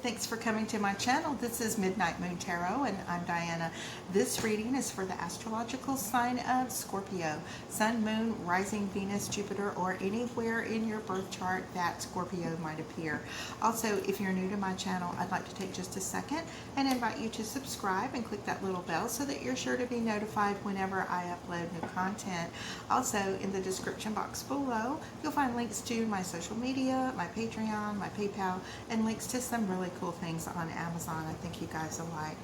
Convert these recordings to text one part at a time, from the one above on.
Thanks for coming to my channel. This is Midnight Moon Tarot and I'm Diana. This reading is for the astrological sign of Scorpio. Sun, Moon, Rising, Venus, Jupiter, or anywhere in your birth chart that Scorpio might appear. Also, if you're new to my channel, I'd like to take just a second and invite you to subscribe and click that little bell so that you're sure to be notified whenever I upload new content. Also, in the description box below, you'll find links to my social media, my Patreon, my PayPal, and links to some really cool things on Amazon I think you guys will like.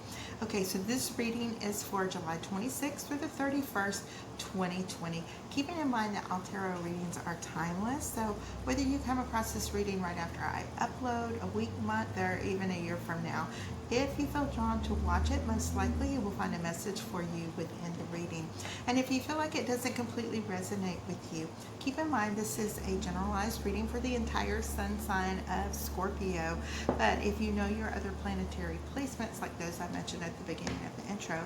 Okay, so this reading is for July 26th through the 31st, 2020. Keeping in mind that all tarot readings are timeless, so whether you come across this reading right after I upload, a week, month, or even a year from now, if you feel drawn to watch it, most likely you will find a message for you within the reading. And if you feel like it doesn't completely resonate with you, keep in mind this is a generalized reading for the entire sun sign of Scorpio. But if you know your other planetary placements, like those I mentioned at the beginning of the intro,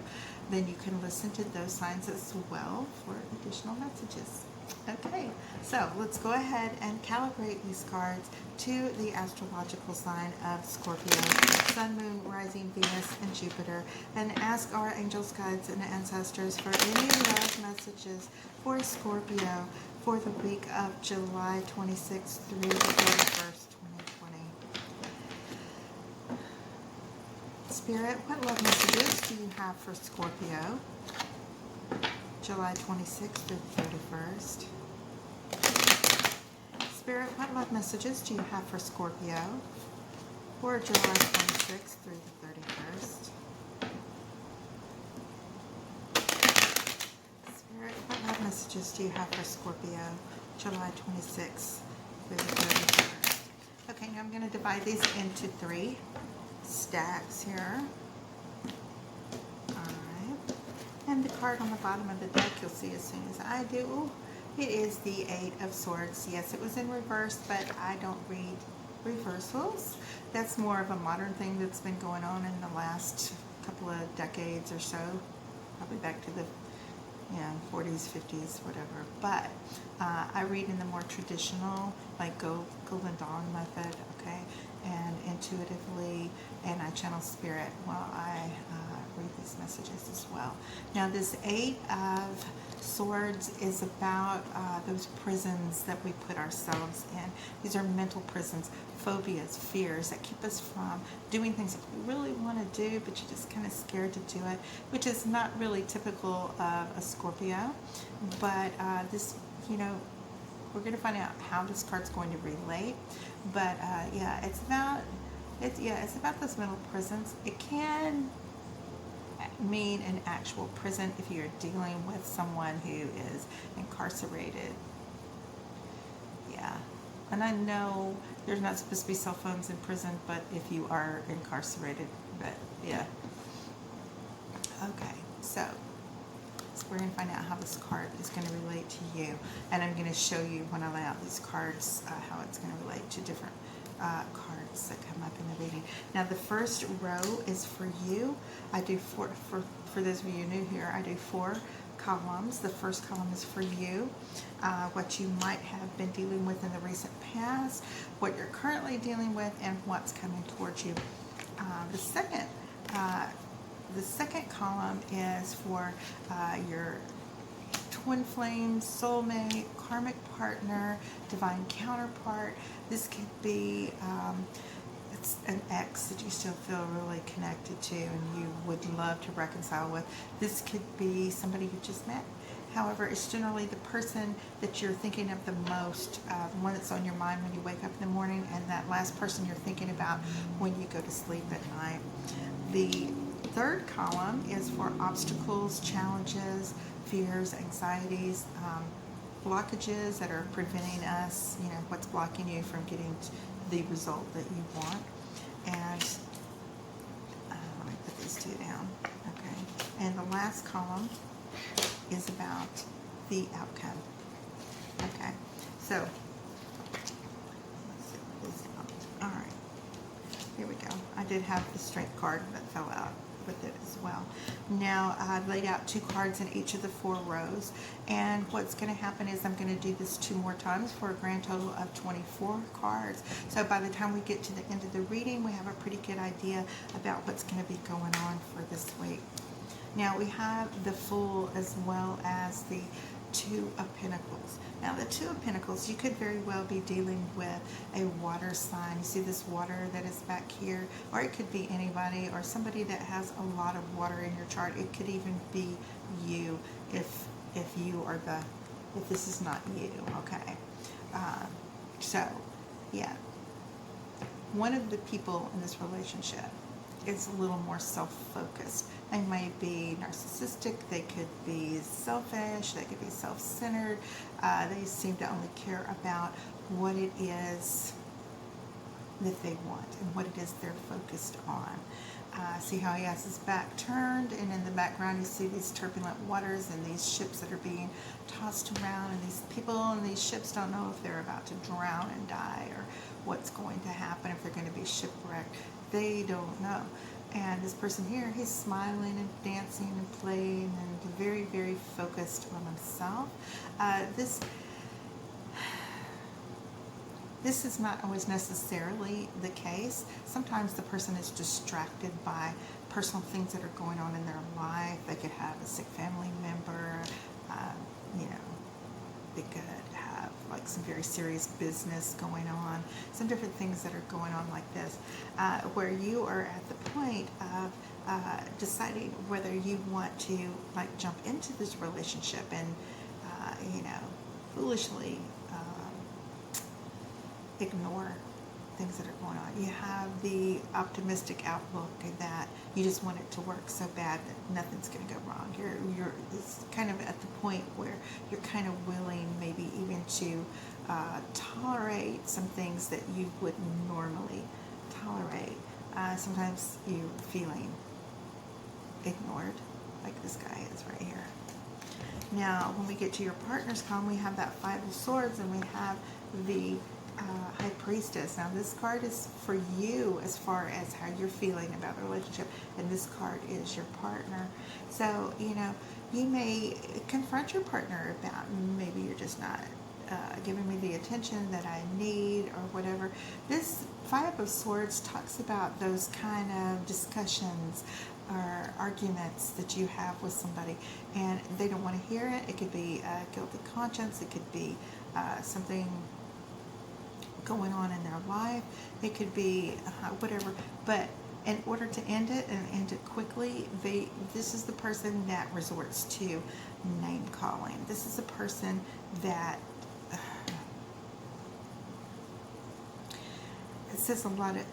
then you can listen to those signs as well for additional messages. Okay, so let's go ahead and calibrate these cards to the astrological sign of Scorpio, Sun, Moon, Rising, Venus, and Jupiter, and ask our angels, guides, and ancestors for any love messages for Scorpio for the week of July 26th through the 31st, 2020. Spirit, what love messages do you have for Scorpio? July 26th through the 31st. Spirit, what love messages do you have for Scorpio for July 26th through the 31st? Spirit, what love messages do you have for Scorpio July 26th through the 31st? Okay, now I'm going to divide these into 3 stacks here. And the card on the bottom of the deck, you'll see as soon as I do, it is the 8 of Swords. Yes, it was in reverse, but I don't read reversals. That's more of a modern thing that's been going on in the last couple of decades or so, probably back to the 40s, 50s, whatever. But I read in the more traditional, like Golden Dawn method, okay, and intuitively, and I channel spirit while I read these messages as well. Now, this 8 of Swords is about those prisons that we put ourselves in. These are mental prisons, phobias, fears that keep us from doing things that we really want to do, but you're just kind of scared to do it, which is not really typical of a Scorpio. But this, we're going to find out how this card's going to relate. But yeah, it's about those mental prisons. It can mean an actual prison if you're dealing with someone who is incarcerated. Yeah, and I know there's not supposed to be cell phones in prison, but if you are incarcerated, but yeah. Okay, so we're going to find out how this card is going to relate to you, and I'm going to show you when I lay out these cards how it's going to relate to different cards that come up in the reading. Now, the first row is for you. I do for those of you new here, I do 4 columns. The first column is for you, what you might have been dealing with in the recent past, what you're currently dealing with, and what's coming towards you. The second column is for your twin flame, soulmate, karmic partner, divine counterpart. This could be it's an ex that you still feel really connected to and you would love to reconcile with. This could be somebody you just met. However, it's generally the person that you're thinking of the most, the one that's on your mind when you wake up in the morning, and that last person you're thinking about when you go to sleep at night. The third column is for obstacles, challenges, fears, anxieties, blockages that are preventing us, what's blocking you from getting the result that you want. And let me put these 2 down. Okay. And the last column is about the outcome. Okay. So, let's see what this is. All right. Here we go. I did have the strength card that fell out. with it as well. Now I've laid out 2 cards in each of the 4 rows, and what's going to happen is I'm going to do this 2 more times for a grand total of 24 cards. So by the time we get to the end of the reading, we have a pretty good idea about what's going to be going on for this week. Now we have the Fool as well as the 2 of Pentacles. Now the 2 of Pentacles, you could very well be dealing with a water sign. You see this water that is back here, or it could be anybody or somebody that has a lot of water in your chart. It could even be you if you are if this is not you, okay? So, yeah. One of the people in this relationship is a little more self-focused. They might be narcissistic, they could be selfish, they could be self-centered. They seem to only care about what it is that they want and what it is they're focused on. See how he has his back turned, and in the background you see these turbulent waters and these ships that are being tossed around, and these people and these ships don't know if they're about to drown and die or what's going to happen, if they're going to be shipwrecked. They don't know. And this person here, he's smiling and dancing and playing and very, very focused on himself. This is not always necessarily the case. Sometimes the person is distracted by personal things that are going on in their life. They could have a sick family member, they could have like some very serious business going on, some different things that are going on like this, where you are at the point of deciding whether you want to like jump into this relationship and, foolishly ignore things that are going on. You have the optimistic outlook that you just want it to work so bad that nothing's going to go wrong. It's kind of at the point where you're kind of willing maybe even to tolerate some things that you wouldn't normally tolerate. Sometimes you're feeling ignored, like this guy is right here. Now, when we get to your partner's column, we have that 5 of Swords, and we have the High Priestess. Now this card is for you as far as how you're feeling about the relationship, and this card is your partner. So, you may confront your partner about maybe you're just not giving me the attention that I need or whatever. This 5 of Swords talks about those kind of discussions or arguments that you have with somebody and they don't want to hear it. It could be a guilty conscience. It could be something going on in their life. It could be whatever, but in order to end it and end it quickly, this is the person that resorts to name calling. This is a person that it says a lot of,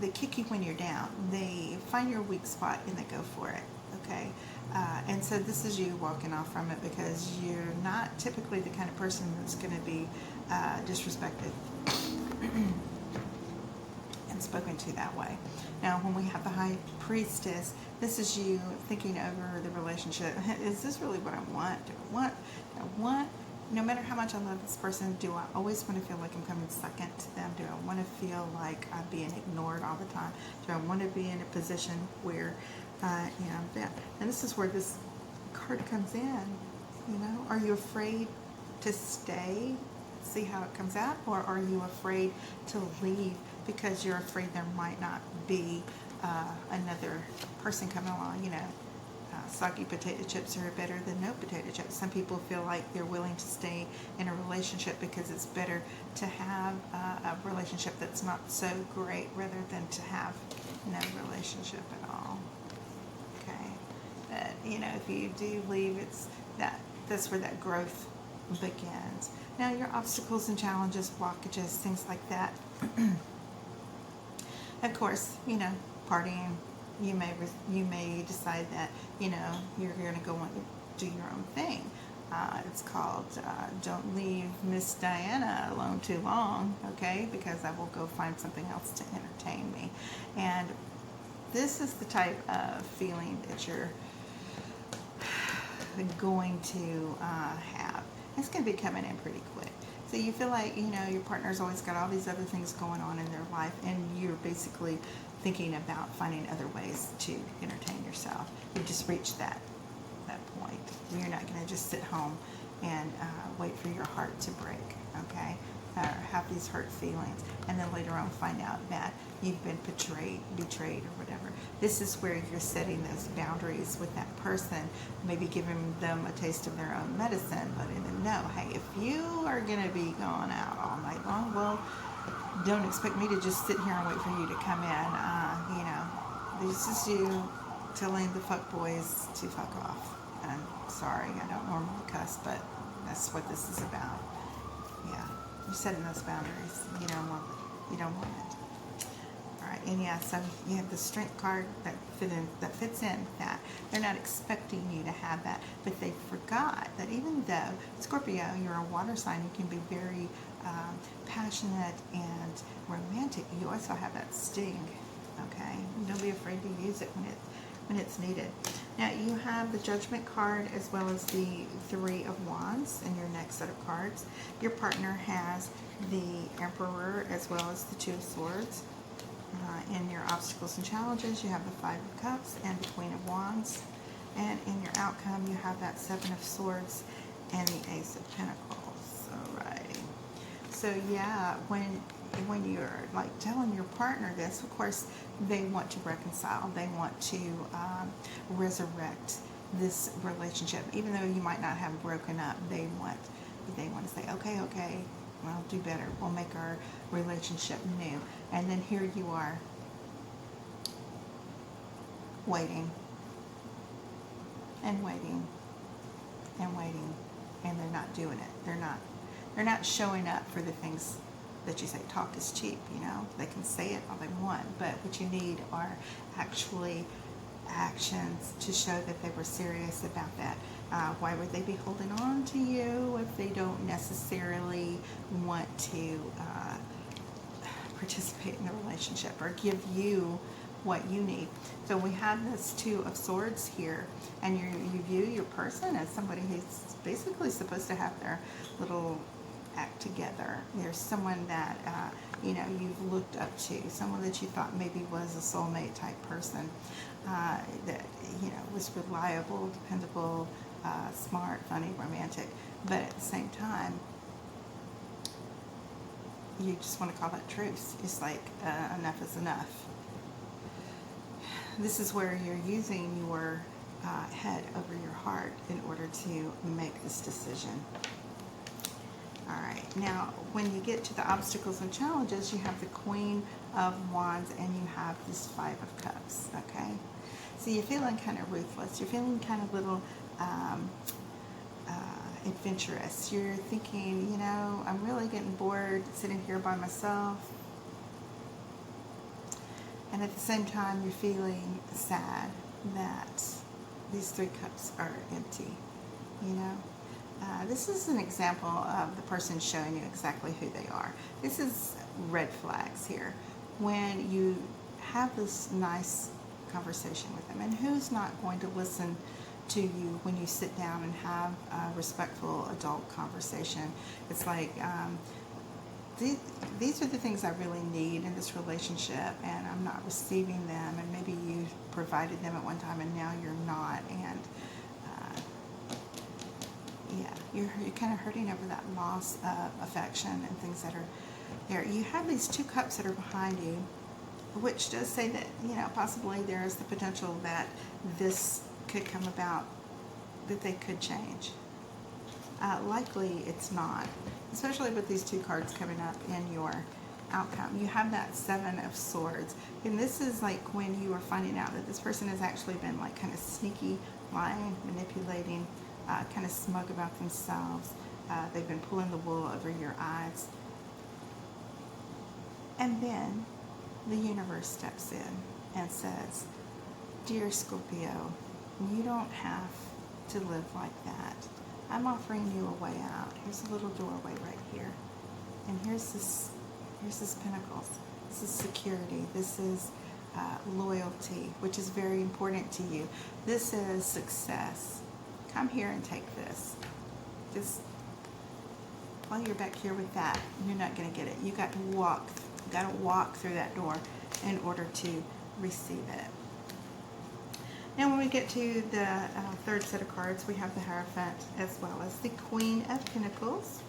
they kick you when you're down. They find your weak spot and they go for it, okay? And so this is you walking off from it because you're not typically the kind of person that's going to be disrespected and spoken to that way. Now, when we have the High Priestess, this is you thinking over the relationship. Is this really what I want? Do I want, no matter how much I love this person, do I always want to feel like I'm coming second to them? Do I want to feel like I'm being ignored all the time? Do I want to be in a position where, I'm there? And this is where this card comes in, Are you afraid to stay, see how it comes out? Or are you afraid to leave because you're afraid there might not be another person coming along, soggy potato chips are better than no potato chips. Some people feel like they're willing to stay in a relationship because it's better to have a relationship that's not so great rather than to have no relationship at all. Okay, but if you do leave, that's where that growth begins. Now your obstacles and challenges, blockages, things like that. Of course, partying. You may decide that you're going to go and do your own thing. It's called Don't Leave Miss Diana Alone Too Long, okay? Because I will go find something else to entertain me. And this is the type of feeling that you're going to have. It's going to be coming in pretty quick. So you feel like, you know, your partner's always got all these other things going on in their life, and you're basically thinking about finding other ways to entertain yourself. You've just reached that point. You're not going to just sit home and wait for your heart to break, okay? Have these hurt feelings, and then later on find out that you've been betrayed or whatever. This is where you're setting those boundaries with that person, maybe giving them a taste of their own medicine, letting them know, hey, if you are going to be going out all night long, well, don't expect me to just sit here and wait for you to come in. You know, this is you telling the fuck boys to fuck off. And I'm sorry, I don't normally cuss, but that's what this is about. Yeah, you're setting those boundaries. You don't want it. You don't want it. All right, and yeah, so you have the Strength card that fits in that. They're not expecting you to have that, but they forgot that even though, Scorpio, you're a water sign, you can be very passionate and romantic, you also have that sting, okay? Don't be afraid to use it when it's needed. Now you have the Judgment card as well as the Three of Wands in your next set of cards. Your partner has the Emperor as well as the Two of Swords. In your obstacles and challenges, you have the Five of Cups and the Queen of Wands. And in your outcome, you have that Seven of Swords and the Ace of Pentacles. Alrighty. So yeah, when you're like telling your partner this, of course, they want to reconcile. They want to resurrect this relationship. Even though you might not have broken up, they want to say, okay, we'll do better. We'll make our relationship new. And then here you are, waiting and waiting and waiting, and they're not doing it. They're not showing up for the things that you say. Talk is cheap, you know. They can say it all they want, but what you need are actually actions to show that they were serious about that. Why would they be holding on to you if they don't necessarily want to participate in the relationship or give you what you need? So we have this Two of Swords here, and you view your person as somebody who's basically supposed to have their little act together. There's someone that you know, you've looked up to, someone that you thought maybe was a soulmate type person, that, you know, was reliable, dependable, smart, funny, romantic, but at the same time you just want to call that truce. It's like enough is enough. This is where you're using your head over your heart in order to make this decision. All right, now when you get to the obstacles and challenges, you have the Queen of Wands and you have this Five of Cups, okay? So you're feeling kind of ruthless. You're feeling kind of little adventurous. You're thinking, you know, I'm really getting bored sitting here by myself. And at the same time, you're feeling sad that these three cups are empty, you know? This is an example of the person showing you exactly who they are. This is red flags here. When you have this nice conversation with them, and who's not going to listen to you when you sit down and have a respectful adult conversation? It's like, these are the things I really need in this relationship, and I'm not receiving them, and maybe you provided them at one time and now you're not, and yeah, you're kind of hurting over that loss of affection and things that are there. You have these two cups that are behind you, which does say that, you know, possibly there is the potential that this could come about, that they could change. Likely it's not, especially with these two cards coming up in your outcome. You have that Seven of Swords, and this is like when you are finding out that this person has actually been like kind of sneaky, lying, manipulating, kind of smug about themselves. They've been pulling the wool over your eyes. And then the universe steps in and says, dear Scorpio, you don't have to live like that. I'm offering you a way out. Here's a little doorway right here. And here's this Pentacles. This is security. This is loyalty, which is very important to you. This is success. Come here and take this. Just while you're back here with that, you're not going to get it. You got to walk through that door in order to receive it. Now when we get to the third set of cards, we have the Hierophant as well as the Queen of Pentacles.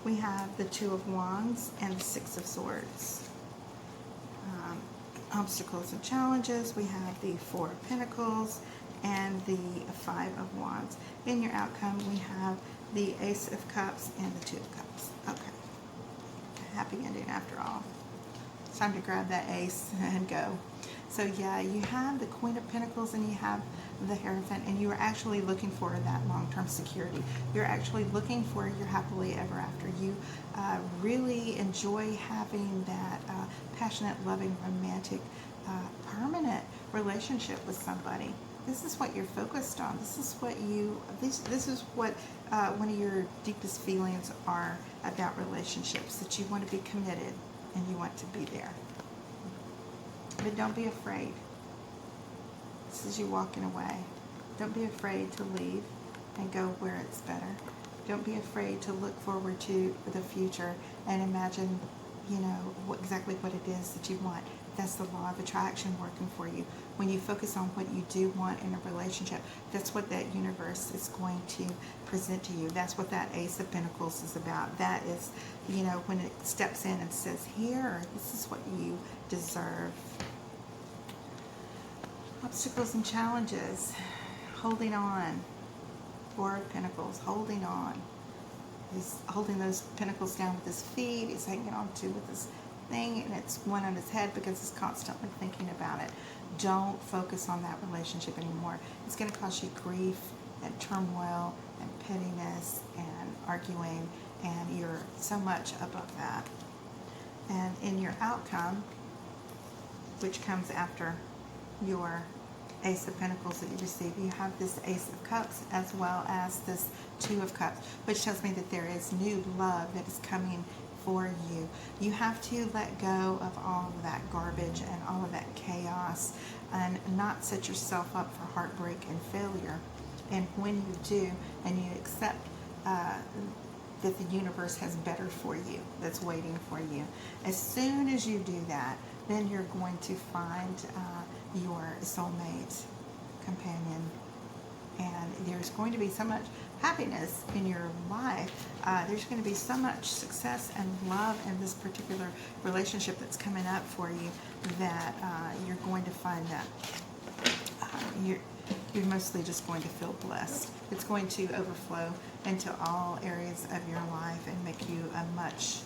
We have the Two of Wands and the Six of Swords. Obstacles and challenges, we have the Four of Pentacles and the Five of Wands. In your outcome, we have the Ace of Cups and the Two of Cups. Okay. Happy ending after all. It's time to grab that ace and go. So yeah, you have the Queen of Pentacles and you have the Hierophant, and you are actually looking for that long-term security. You're actually looking for your happily ever after. You really enjoy having that passionate, loving, romantic, permanent relationship with somebody. This is what you're focused on. This is what this is what one of your deepest feelings are about relationships, that you want to be committed and you want to be there. But don't be afraid. This is you walking away. Don't be afraid to leave and go where it's better. Don't be afraid to look forward to the future and imagine, exactly what it is that you want. That's the law of attraction working for you. When you focus on what you do want in a relationship, that's what that universe is going to present to you. That's what that Ace of Pentacles is about. That is, when it steps in and says, here, this is what you deserve. Obstacles and challenges. Holding on. Four of Pentacles. Holding on. He's holding those pentacles down with his feet. He's hanging on to with his thing, and it's one on his head because he's constantly thinking about it. Don't focus on that relationship anymore. It's going to cause you grief and turmoil and pettiness and arguing, and you're so much above that. And in your outcome, which comes after your Ace of Pentacles that you receive, you have this Ace of Cups as well as this Two of Cups, which tells me that there is new love that is coming for you. You have to let go of all of that garbage and all of that chaos and not set yourself up for heartbreak and failure. And when you do, and you accept that the universe has better for you, that's waiting for you, as soon as you do that, then you're going to find your soulmate companion, and there's going to be so much happiness in your life. There's going to be so much success and love in this particular relationship that's coming up for you that you're going to find that you're mostly just going to feel blessed. It's going to overflow into all areas of your life and make you a much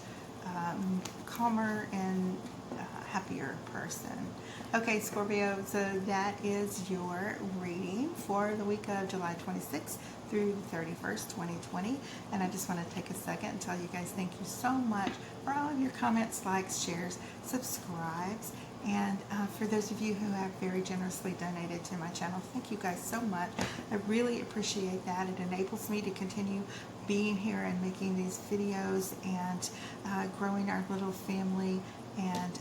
calmer and happier person. Okay, Scorpio, so that is your reading for the week of July 26th through the 31st, 2020. And I just want to take a second and tell you guys thank you so much for all of your comments, likes, shares, subscribes. And for those of you who have very generously donated to my channel, thank you guys so much. I really appreciate that. It enables me to continue being here and making these videos and growing our little family and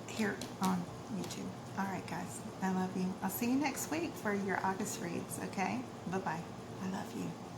here on YouTube. All right, guys, I love you. I'll see you next week for your August reads, okay? Bye-bye. I love you.